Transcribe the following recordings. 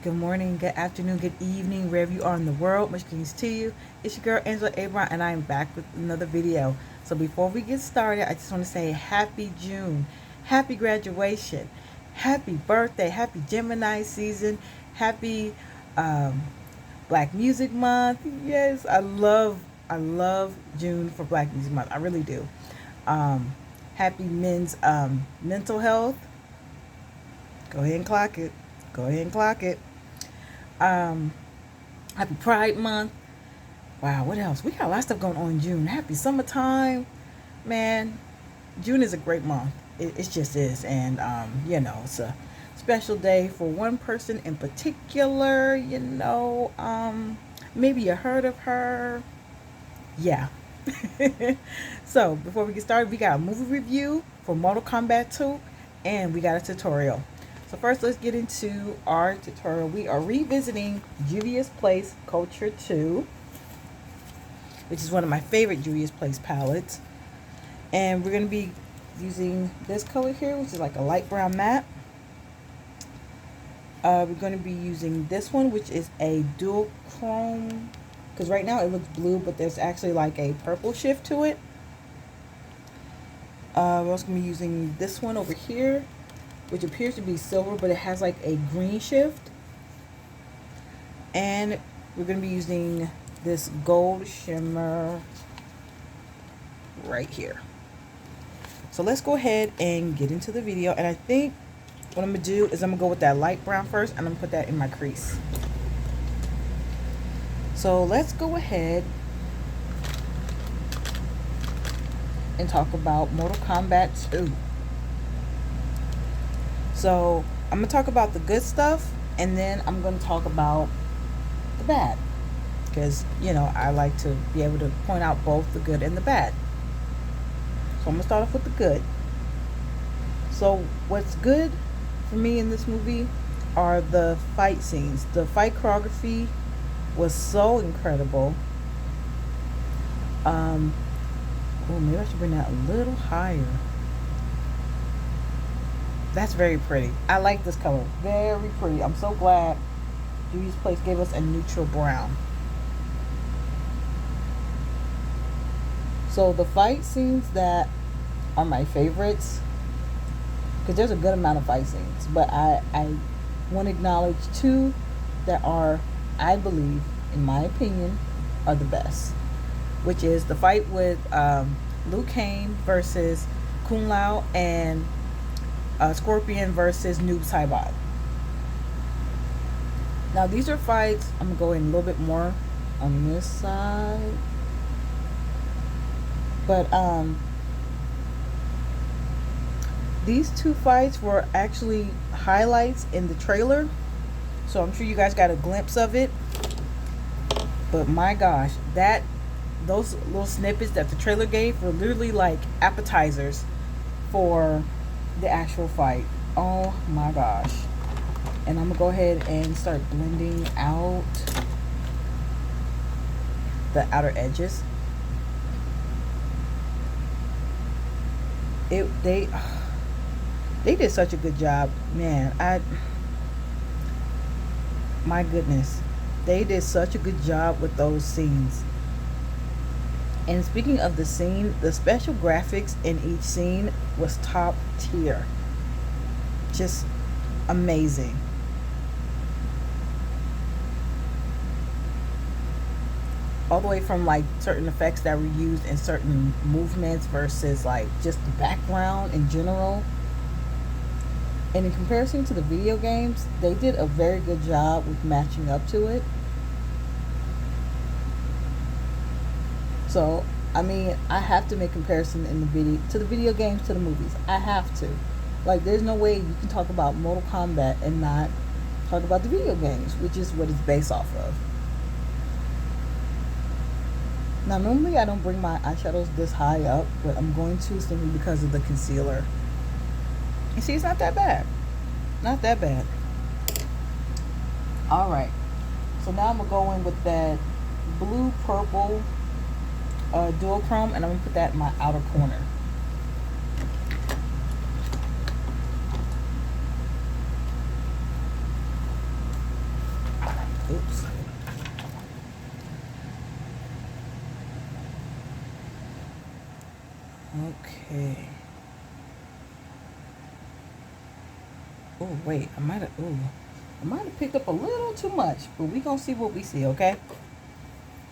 Good morning, good afternoon, good evening, wherever you are in the world. Much greetings to you. It's your girl Angela Abron, and I am back with another video. So before we get started, I just want to say happy June, happy graduation, happy birthday, happy Gemini season, happy um, Black Music Month. Yes, I love June for Black Music Month. I really do. Um, Happy Men's Mental Health. Go ahead and clock it. Go ahead and clock it. Um, Happy Pride Month. Wow, what else? We got a lot of stuff going on in June. Happy summertime. Man, June is a great month. It just is. And, it's a special day for one person in particular. Maybe you heard of her. Yeah. So, before we get started, we got a movie review for Mortal Kombat 2, and we got a tutorial. So first, let's get into our tutorial. We are revisiting Juvia's Place Culture 2, which is one of my favorite Juvia's Place palettes. And we're going to be using this color here, which is like a light brown matte. We're going to be using this one, which is a dual chrome, because right now it looks blue, but there's actually like a purple shift to it. We're also going to be using this one over here, which appears to be silver, but it has like a green shift. And we're going to be using this gold shimmer right here. So let's go ahead and get into the video. And I think what I'm going to do is I'm going to go with that light brown first, and I'm going to put that in my crease. So let's go ahead and talk about Mortal Kombat 2. So I'm going to talk about the good stuff, and then I'm going to talk about the bad. Because, I like to be able to point out both the good and the bad. So I'm going to start off with the good. So what's good for me in this movie are the fight scenes. The fight choreography was so incredible. Maybe I should bring that a little higher. That's very pretty. I like this color. Very pretty. I'm so glad Juvia's Place gave us a neutral brown. So the fight scenes that are my favorites, because there's a good amount of fight scenes, but I want to acknowledge two that are, I believe, in my opinion, are the best. Which is the fight with Liu Kang versus Kung Lao, and Scorpion versus Noob Saibot. Now these are fights, I'm going to go in a little bit more on this side. But these two fights were actually highlights in the trailer. So I'm sure you guys got a glimpse of it. But my gosh, those little snippets that the trailer gave were literally like appetizers for the actual fight. Oh my gosh. And I'm gonna go ahead and start blending out the outer edges. They did such a good job, man. My goodness, they did such a good job with those scenes. And speaking of the scene, the special graphics in each scene was top tier. Just amazing. All the way from like certain effects that were used in certain movements versus like just the background in general. And in comparison to the video games, they did a very good job with matching up to it. So, I mean, I have to make comparison in the video games to the movies. I have to. Like, there's no way you can talk about Mortal Kombat and not talk about the video games, which is what it's based off of. Now, normally I don't bring my eyeshadows this high up, but I'm going to simply because of the concealer. You see, it's not that bad. Not that bad. Alright. So now I'm going to go in with that blue-purple dual chrome, and I'm going to put that in my outer corner. Oops. Okay. Oh wait, I might have picked up a little too much, but we gonna see what we see, okay?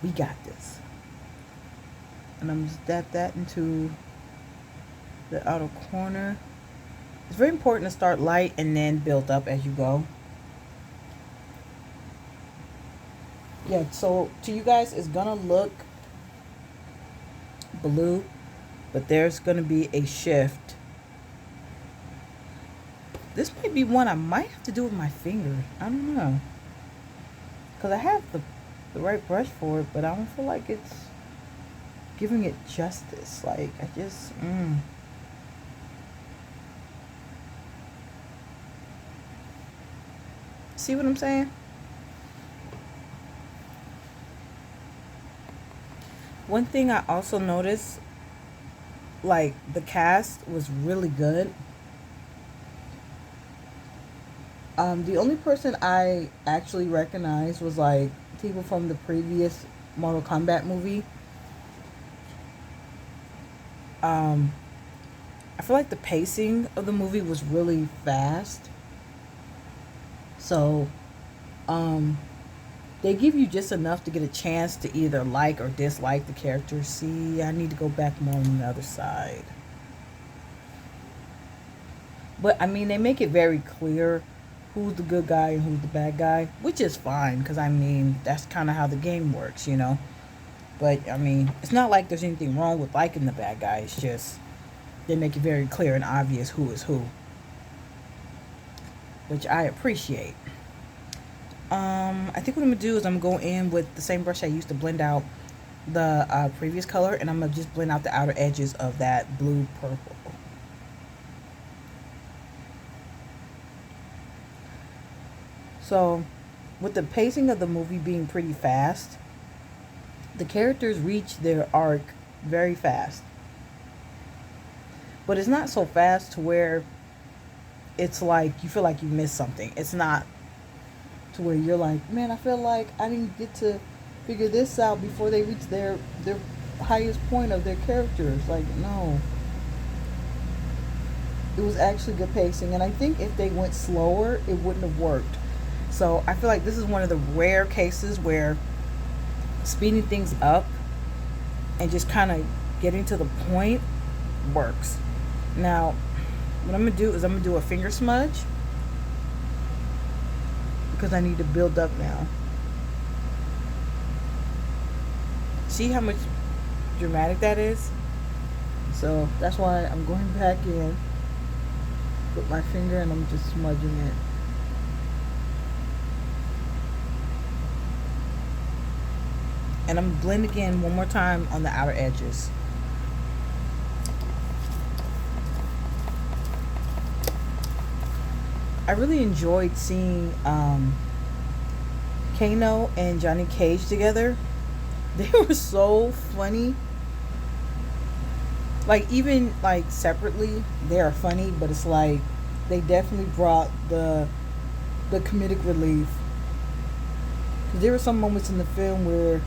We got this. And I'm just dab that into the outer corner. It's very important to start light and then build up as you go. Yeah, so to you guys, it's gonna look blue, but there's gonna be a shift. This might be one I might have to do with my finger. I don't know, because I have the right brush for it, but I don't feel like it's giving it justice. Like, I just see what I'm saying? One thing I also noticed, like, the cast was really good. The only person I actually recognized was like people from the previous Mortal Kombat movie. I feel like the pacing of the movie was really fast. So, they give you just enough to get a chance to either like or dislike the characters. See, I need to go back more on the other side. But, I mean, they make it very clear who's the good guy and who's the bad guy, which is fine, because, I mean, that's kind of how the game works, you know. But, I mean, it's not like there's anything wrong with liking the bad guy. It's just they make it very clear and obvious who is who, which I appreciate. I think what I'm going to do is I'm going to go in with the same brush I used to blend out the previous color, and I'm going to just blend out the outer edges of that blue purple. So, with the pacing of the movie being pretty fast, the characters reach their arc very fast. But it's not so fast to where it's like you feel like you missed something. It's not to where you're like, man, I feel like I didn't get to figure this out before they reach their highest point of their characters. Like, no. It was actually good pacing. And I think if they went slower, it wouldn't have worked. So I feel like this is one of the rare cases where speeding things up and just kind of getting to the point works. Now, what I'm going to do is I'm going to do a finger smudge, because I need to build up now. See how much dramatic that is? So that's why I'm going back in with my finger and I'm just smudging it. And I'm blending again one more time on the outer edges. I really enjoyed seeing Kano and Johnny Cage together. They were so funny. Like, even like separately, they are funny, but it's like they definitely brought the comedic relief. 'Cause there were some moments in the film where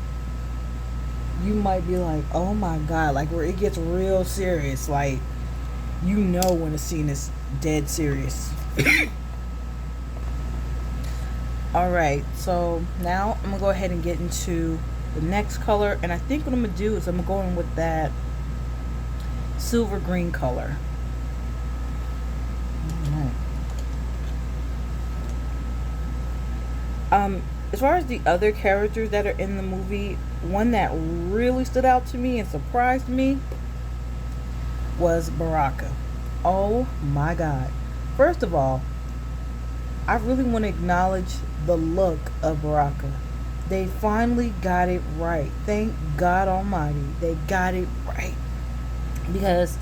you might be like, oh my god, like where it gets real serious. Like, you know when a scene is dead serious. Alright, so now I'm going to go ahead and get into the next color. And I think what I'm going to do is I'm going to go in with that silver green color. Alright. As far as the other characters that are in the movie, one that really stood out to me and surprised me was Baraka. Oh my god. First of all, I really want to acknowledge the look of Baraka. They finally got it right. Thank God Almighty. They got it right. Because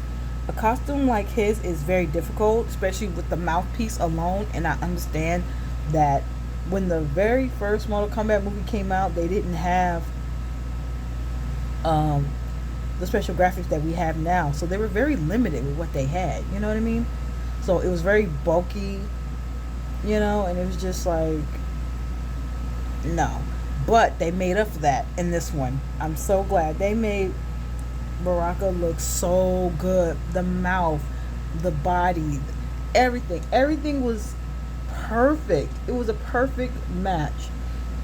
a costume like his is very difficult, especially with the mouthpiece alone. And I understand that when the very first Mortal Kombat movie came out, they didn't have the special graphics that we have now. So they were very limited with what they had. You know what I mean? So it was very bulky. You know, and it was just like, No. But they made up for that in this one. I'm so glad. They made Baraka look so good. The mouth, the body, everything. Everything was perfect. It was a perfect match.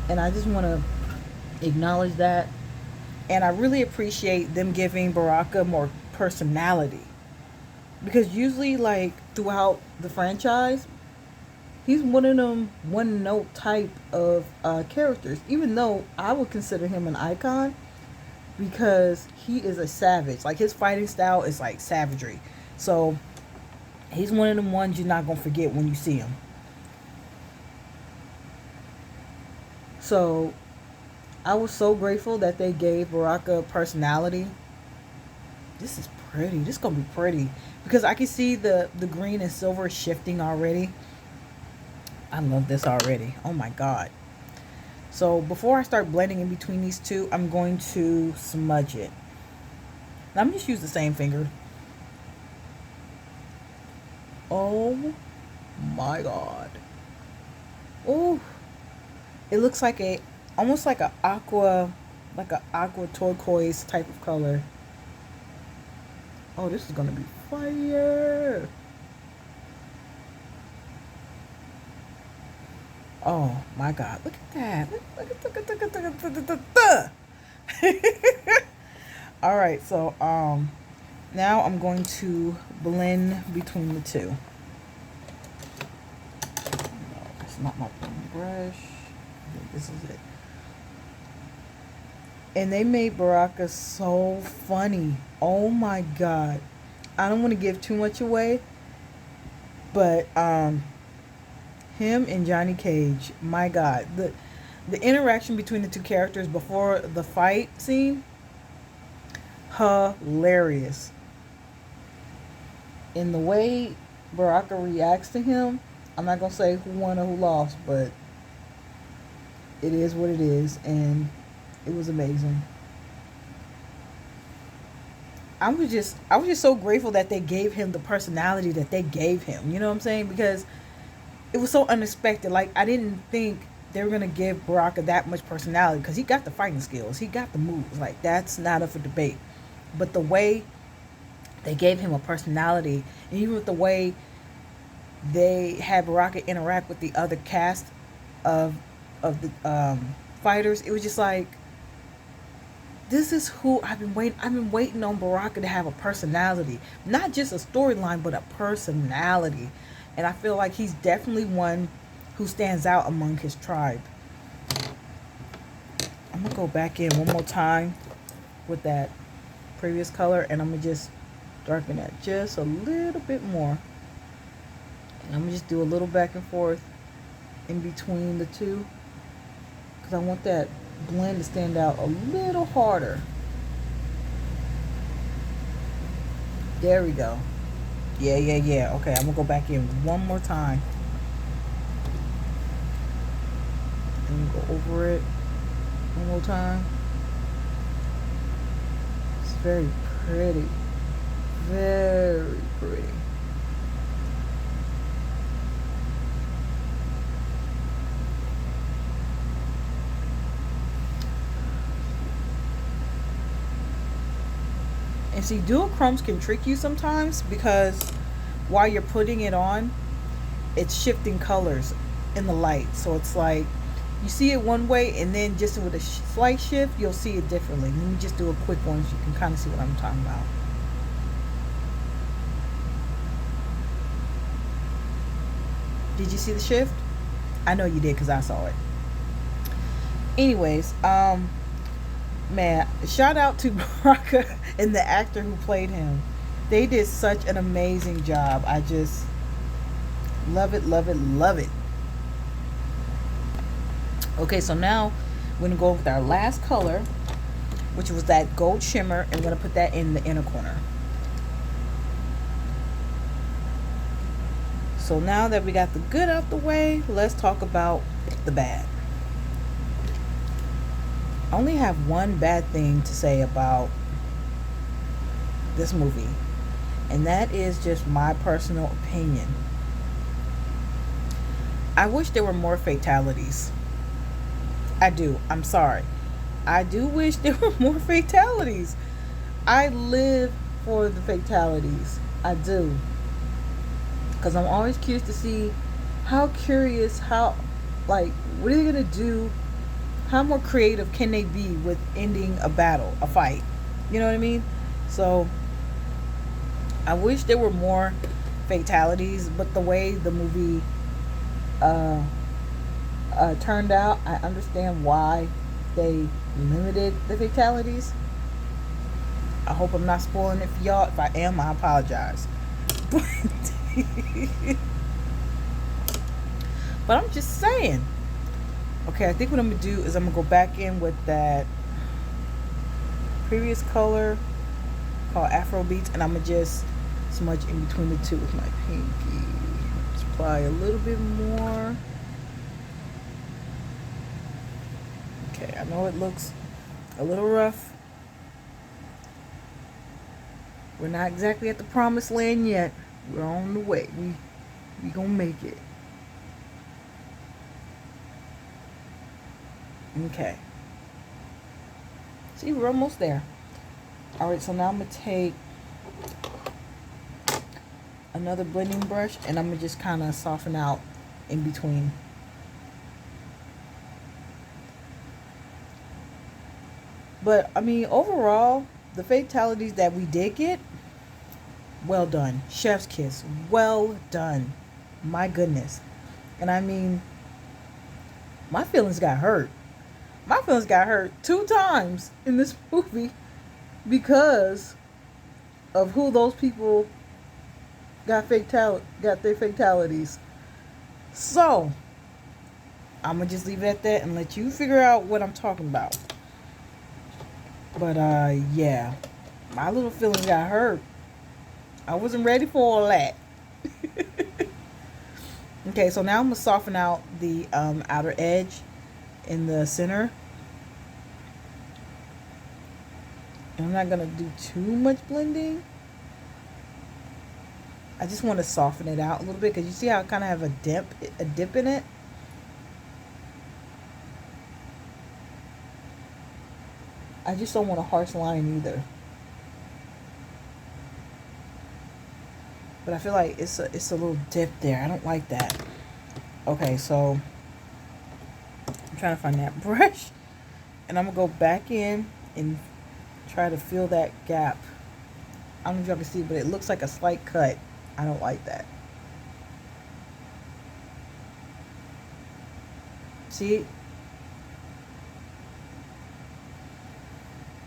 And I just want to acknowledge that. And I really appreciate them giving Baraka more personality. Because usually, like, throughout the franchise, he's one of them one note type of characters. Even though I would consider him an icon, because he is a savage. Like, his fighting style is like savagery. So he's one of them ones you're not gonna forget when you see him. So I was so grateful that they gave Baraka personality. This is pretty. This is gonna be pretty because I can see the green and silver shifting already. I love this already. Oh my god. So before I start blending in between these two, I'm going to smudge it. Now I'm just use the same finger. Oh my god. Oh, it looks like a almost like a aqua turquoise type of color. Oh, this is gonna be fire. Oh my god, look at that. All right, so now I'm going to blend between the two. No, it's not my brush. This is it. And they made Baraka so funny. Oh my god. I don't want to give too much away, but him and Johnny Cage, my god, the interaction between the two characters before the fight scene, hilarious. And the way Baraka reacts to him, I'm not gonna say who won or who lost, but it is what it is, and it was amazing. I was just so grateful that they gave him the personality that they gave him. You know what I'm saying? Because it was so unexpected. Like, I didn't think they were gonna give Baraka that much personality because he got the fighting skills, he got the moves. Like, that's not up for debate. But the way they gave him a personality, and even with the way they had Baraka interact with the other cast of the fighters, it was just like, this is who I've been waiting on Baraka to have a personality, not just a storyline, but a personality. And I feel like he's definitely one who stands out among his tribe. I'm gonna go back in one more time with that previous color, and I'm gonna just darken that just a little bit more. And I'm gonna just do a little back and forth in between the two, because I want that blend to stand out a little harder. There we go. Yeah. Okay, I'm gonna go back in one more time and go over it one more time. It's very pretty. Very pretty. And see, duochromes can trick you sometimes because while you're putting it on, it's shifting colors in the light. So it's like you see it one way, and then just with a slight shift, you'll see it differently. Let me just do a quick one so you can kind of see what I'm talking about. Did you see the shift? I know you did because I saw it. Anyways, man, shout out to Baraka and the actor who played him. They did such an amazing job. I just love it. Okay, so now we're gonna go with our last color, which was that gold shimmer, and we're gonna put that in the inner corner. So now that we got the good out the way, let's talk about the bad. I only have one bad thing to say about this movie, and that is just my personal opinion. I wish there were more fatalities. I do. I'm sorry. I do wish there were more fatalities. I live for the fatalities. I do. Because I'm always curious to see how, like, what are they going to do? How more creative can they be with ending a battle, a fight? You know what I mean? So, I wish there were more fatalities, but the way the movie uh, turned out, I understand why they limited the fatalities. I hope I'm not spoiling it for y'all. If I am, I apologize. But, but I'm just saying. Okay, I think what I'm going to do is I'm going to go back in with that previous color called Afro Beats, and I'm going to just smudge in between the two with my pinky. Just apply a little bit more. Okay, I know it looks a little rough. We're not exactly at the promised land yet. We're on the way. We gonna make it. Okay. See, we're almost there. Alright, so now I'm gonna take another blending brush and I'm gonna just kind of soften out in between. But I mean, overall, the fatalities that we did get, well done. Chef's kiss. Well done. My goodness. And I mean, my feelings got hurt. My feelings got hurt 2 times in this movie because of who those people got their fatalities. So, I'm going to just leave it at that and let you figure out what I'm talking about. But, yeah. My little feelings got hurt. I wasn't ready for all that. Okay, so now I'm going to soften out the outer edge in the center. And I'm not going to do too much blending. I just want to soften it out a little bit because you see how I kind of have a dip in it. I just don't want a harsh line either. But I feel like it's a little dip there. I don't like that. Okay, so I'm trying to find that brush. And I'm going to go back in and try to fill that gap. I don't know if y'all can see, but it looks like a slight cut. I don't like that. See?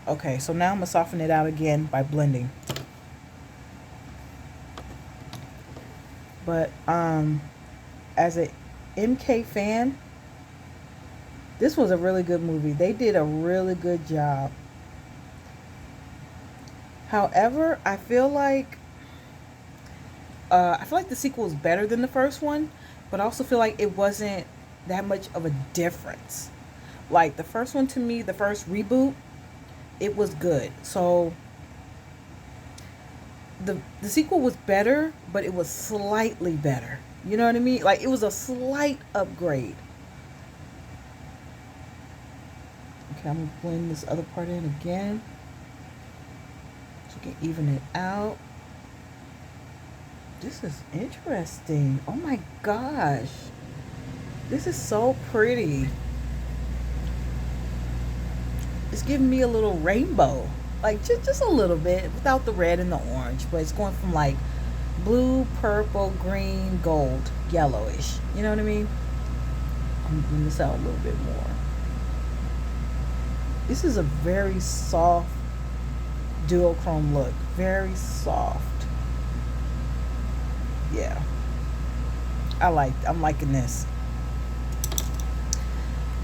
Okay, so now I'm going to soften it out again by blending. But as a MK fan, this was a really good movie. They did a really good job. However, I feel like the sequel is better than the first one, but I also feel like it wasn't that much of a difference. Like the first one, to me, the first reboot, it was good. So the sequel was better, but it was slightly better. You know what I mean? Like it was a slight upgrade. Okay, I'm gonna blend this other part in again so we can even it out. This is interesting. Oh my gosh, this is so pretty. It's giving me a little rainbow, like just a little bit without the red and the orange, but it's going from like blue, purple, green, gold, yellowish. You know what I mean? I'm gonna blend this out a little bit more. This is a very soft duochrome look. Very soft. Yeah. I'm liking this.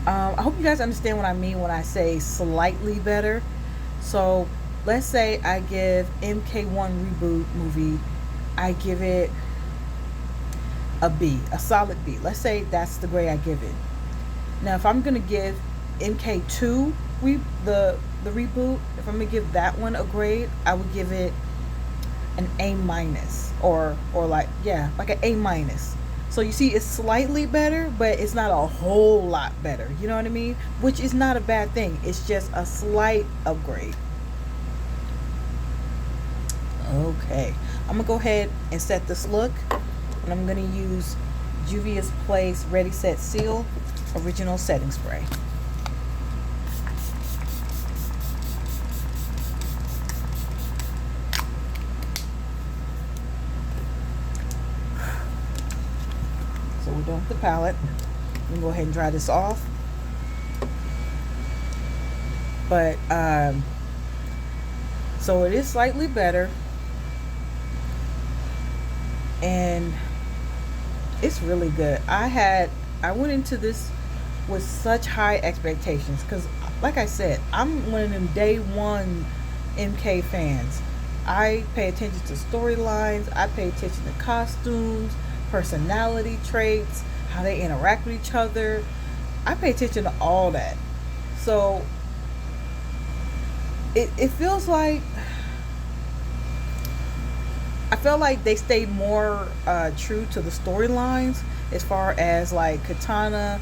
I hope you guys understand what I mean when I say slightly better. So let's say I give MK1 reboot movie, I give it a B, a solid B. Let's say that's the grade I give it. Now if I'm gonna give MK2 the reboot, if I'm gonna give that one a grade, I would give it an A minus, or like, yeah, like an A minus. So you see, it's slightly better, but it's not a whole lot better. You know what I mean? Which is not a bad thing. It's just a slight upgrade. Okay, I'm gonna go ahead and set this look, and I'm gonna use Juvia's Place Ready Set Seal Original Setting Spray. So we're done with the palette. I'm gonna go ahead and dry this off. But so it is slightly better, and it's really good. I went into this with such high expectations because, like I said, I'm one of them day one MK fans. I pay attention to storylines, I pay attention to costumes, personality traits, how they interact with each other. I pay attention to all that. So it feels like, I felt like they stayed more true to the storylines as far as like Katana,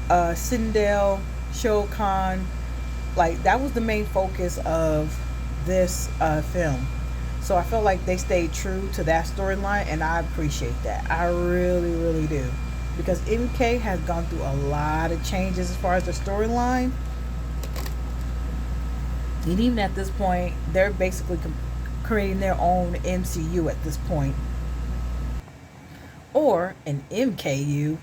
Sindel, Shao Kahn. Like that was the main focus of this film. So I felt like they stayed true to that storyline, and I appreciate that. I really, really do. Because MK has gone through a lot of changes as far as the storyline. And even at this point, they're basically creating their own MCU at this point. Or an MKU.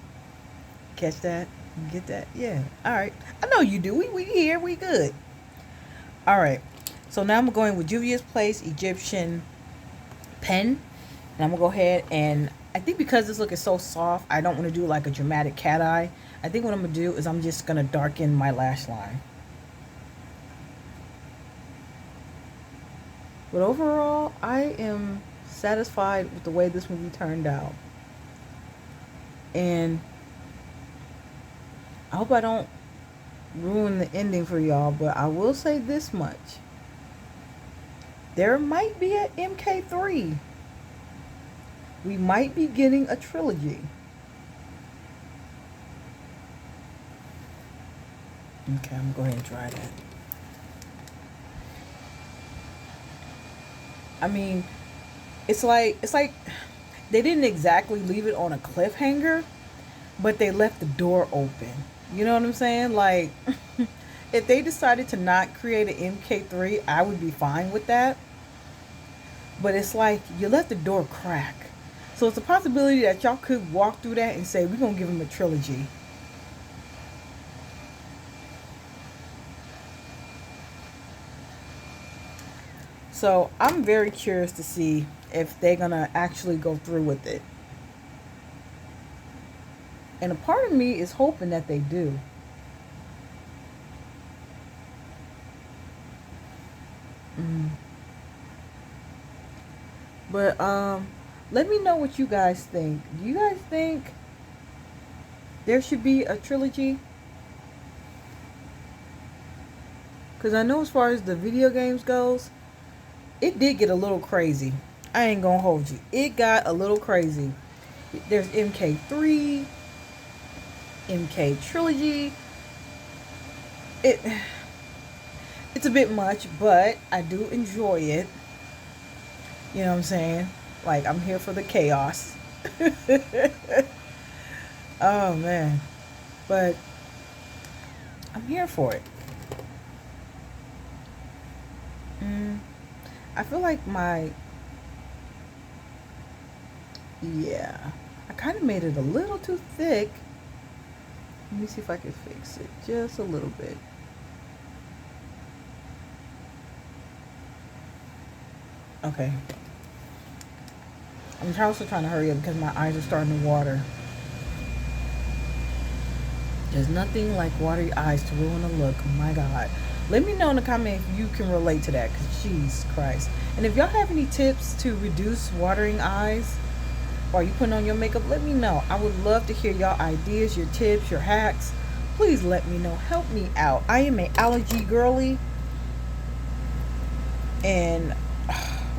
Catch that? Get that? Yeah. Alright. I know you do. We here. We good. Alright. So now I'm going with Juvia's Place Egyptian pen. And I'm going to go ahead and, I think because this look is so soft, I don't want to do like a dramatic cat eye. I think what I'm going to do is I'm just going to darken my lash line. But overall, I am satisfied with the way this movie turned out. And I hope I don't ruin the ending for y'all, but I will say this much. There might be an MK3. We might be getting a trilogy. Okay, I'm going to go ahead and try that. I mean, it's like they didn't exactly leave it on a cliffhanger, but they left the door open. You know what I'm saying? Like, if they decided to not create an MK3, I would be fine with that. But it's like you left the door crack. So it's a possibility that y'all could walk through that and say, we're going to give them a trilogy. So I'm very curious to see if they're going to actually go through with it. And a part of me is hoping that they do. But let me know what you guys think. Do you guys think there should be a trilogy? Because I know as far as the video games goes, it did get a little crazy. I ain't gonna hold you. It got a little crazy. There's MK3, MK trilogy. It's a bit much, but I do enjoy it. You know what I'm saying? Like, I'm here for the chaos. Oh man. But I'm here for it. I feel like yeah, I kind of made it a little too thick. Let me see if I can fix it just a little bit. Okay. I'm also trying to hurry up because my eyes are starting to water. There's nothing like watery eyes to ruin a look. Oh my God. Let me know in the comment if you can relate to that, because jeez Christ. And if y'all have any tips to reduce watering eyes while you putting on your makeup, let me know. I would love to hear y'all ideas, your tips, your hacks. Please let me know. Help me out. I am an allergy girly, and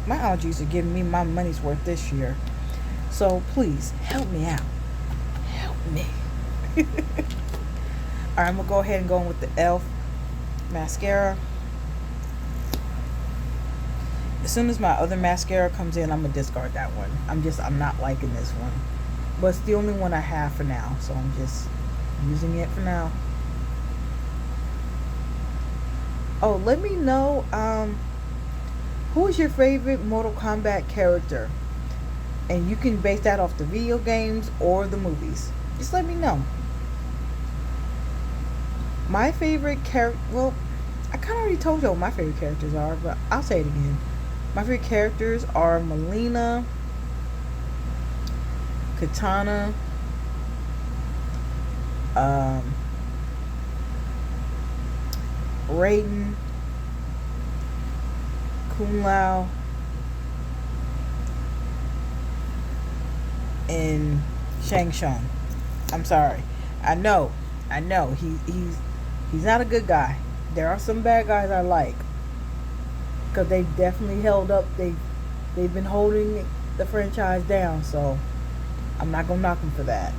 my allergies are giving me my money's worth this year. So please help me out. Me. Alright, I'm gonna go ahead and go in with the e.l.f. mascara. As soon as my other mascara comes in, I'm gonna discard that one. I'm not liking this one. But it's the only one I have for now, so I'm just using it for now. Oh, let me know, who is your favorite Mortal Kombat character? And you can base that off the video games or the movies. Just let me know. My favorite character, well, I kind of already told you what my favorite characters are, but I'll say it again. My favorite characters are Melina, Katana, Raiden, Kung Lao, and Shang Tsung. I'm sorry. I know. He's not a good guy. There are some bad guys I like, because they've definitely held up. They've been holding the franchise down. So I'm not gonna knock them for that.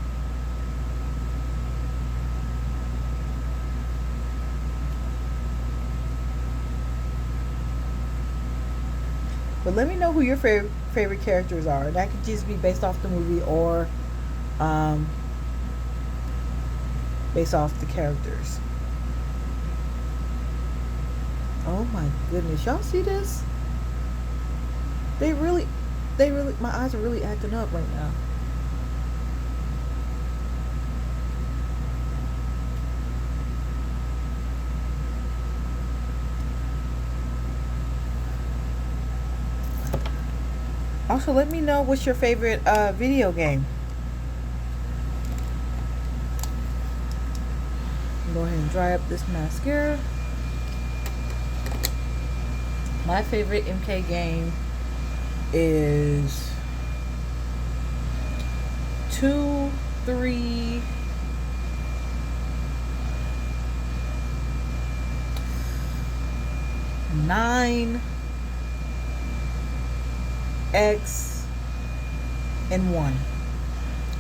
But let me know who your favorite characters are. That could just be based off the movie or based off the characters. Oh my goodness, y'all see this? They really, my eyes are really acting up right now. Also, let me know what's your favorite video game. Go ahead and dry up this mascara. My favorite MK game is 2, 3, 9, X, and 1.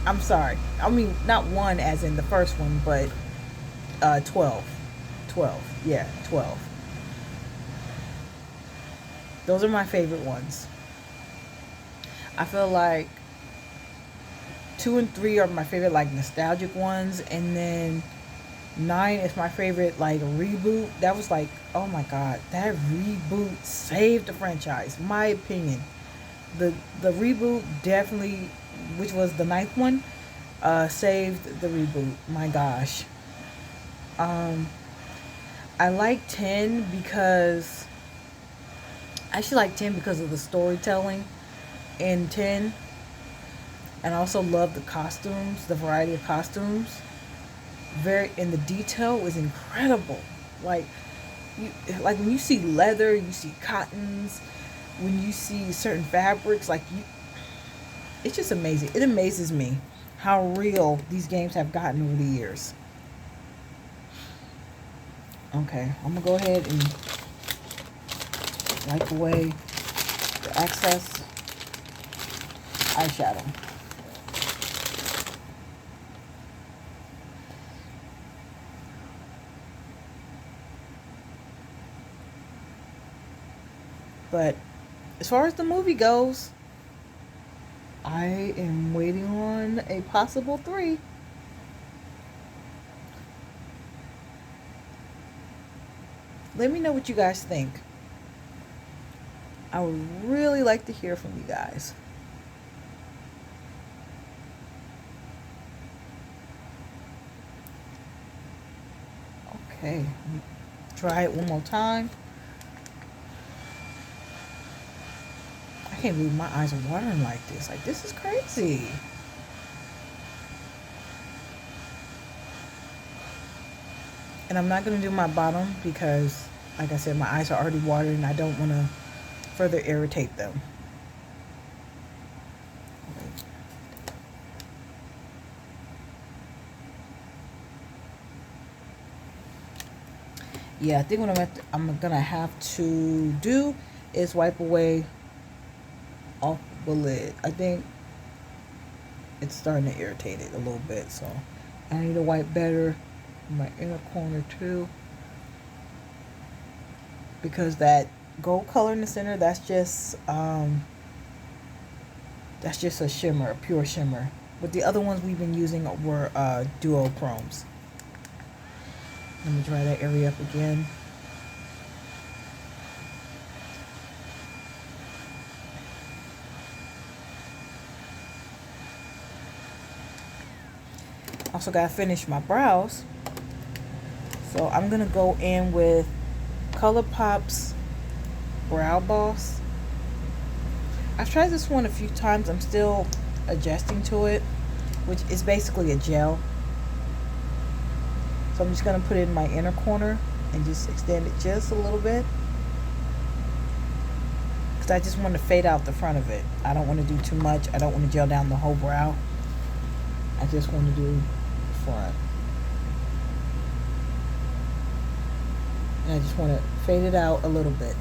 I'm sorry. I mean, not 1 as in the first one, but 12. 12. Yeah, 12. Those are my favorite ones. I feel like 2 and 3 are my favorite, like, nostalgic ones, and then 9 is my favorite, like, reboot. That was like, oh my god, that reboot saved the franchise, my opinion. The reboot definitely, which was the 9th one, saved the reboot. My gosh. I like 10 because I actually like 10 because of the storytelling in 10. And I also love the costumes, the variety of costumes. And the detail was incredible. Like when you see leather, you see cottons, when you see certain fabrics, it's just amazing. It amazes me how real these games have gotten over the years. Okay, I'm gonna go ahead and wipe away the excess eyeshadow. But as far as the movie goes, I am waiting on a possible 3. Let me know what you guys think. I would really like to hear from you guys. Okay, let me try it one more time. I can't believe my eyes are watering like this. Like, this is crazy. And I'm not going to do my bottom because, like I said, my eyes are already watering and I don't want to further irritate them. Yeah, I think what I'm going to have to do is wipe away off the lid. I think it's starting to irritate it a little bit. So I need to wipe better in my inner corner too, because that gold color in the center, that's just a shimmer, a pure shimmer. But the other ones we've been using were duo chromes. Let me dry that area up again. Also gotta finish my brows. So I'm gonna go in with ColourPop's Brow Boss. I've tried this one a few times. I'm still adjusting to it, which is basically a gel. So I'm just going to put it in my inner corner and just extend it just a little bit, because I just want to fade out the front of it. I don't want to do too much. I don't want to gel down the whole brow. I just want to do the front. And I just want to fade it out a little bit.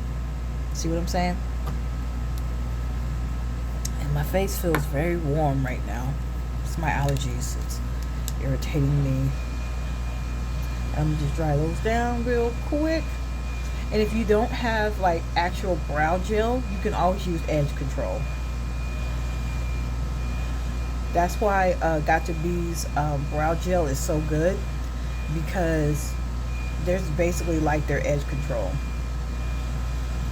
See what I'm saying? And my face feels very warm right now. It's my allergies. It's irritating me. I'm gonna just dry those down real quick. And if you don't have like actual brow gel, you can always use edge control. That's why Gotcha B's brow gel is so good, because there's basically like their edge control.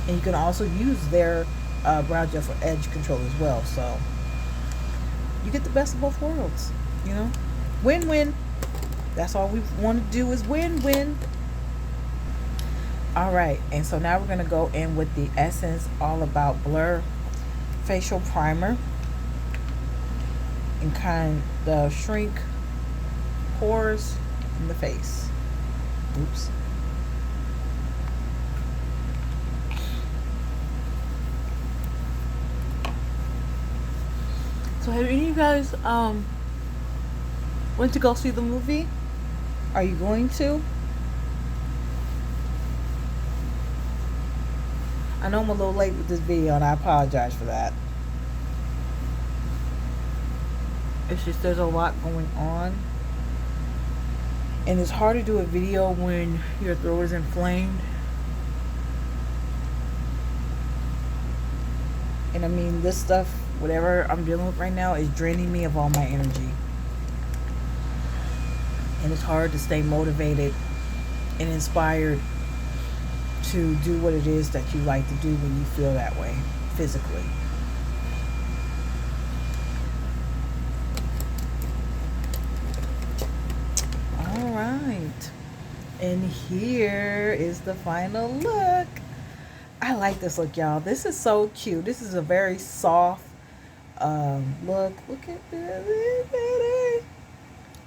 And you can also use their brow gel for edge control as well. So you get the best of both worlds, you know? Win-win. That's all we want to do is win-win. All right, and so now we're going to go in with the Essence All About Blur Facial Primer, and kind of shrink pores in the face. Oops. So have any of you guys went to go see the movie? Are you going to? I know I'm a little late with this video, and I apologize for that. It's just there's a lot going on, and it's hard to do a video when your throat is inflamed. And I mean, this stuff, whatever I'm dealing with right now, is draining me of all my energy. And it's hard to stay motivated and inspired to do what it is that you like to do when you feel that way physically. All right, and here is the final look. I like this look, y'all. This is so cute. This is a very soft look. Look at this.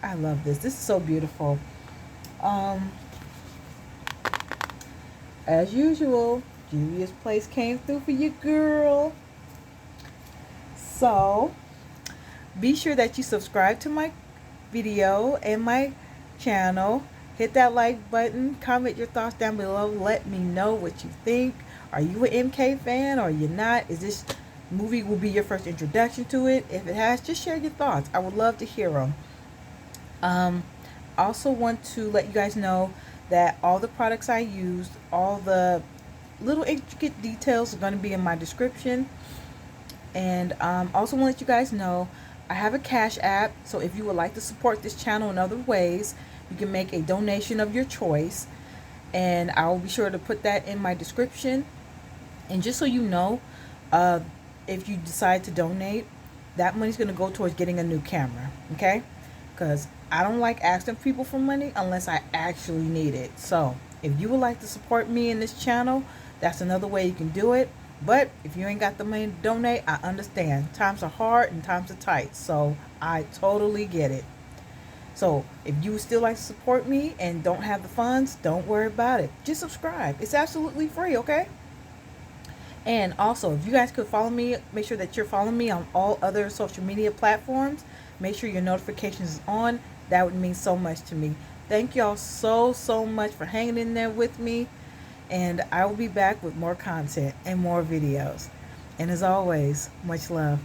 I love this. This is so beautiful. As usual, Juvia's Place came through for you, girl. So be sure that you subscribe to my video and my channel. Hit that like button. Comment your thoughts down below. Let me know what you think. Are you an MK fan or you're not? Is this movie will be your first introduction to it? If it has, just share your thoughts. I would love to hear them. Also want to let you guys know that all the products I used, all the little intricate details are going to be in my description. And also want to let you guys know I have a Cash App, so if you would like to support this channel in other ways, you can make a donation of your choice, and I will be sure to put that in my description. And just so you know, if you decide to donate, that money's going to go towards getting a new camera, okay? Because I don't like asking people for money unless I actually need it. So if you would like to support me in this channel, that's another way you can do it. But if you ain't got the money to donate, I understand. Times are hard and times are tight, so I totally get it. So if you would still like to support me and don't have the funds, don't worry about it. Just subscribe. It's absolutely free, okay? And also, if you guys could follow me, make sure that you're following me on all other social media platforms. Make sure your notifications is on. That would mean so much to me. Thank y'all so much for hanging in there with me. And I will be back with more content and more videos. And as always, much love.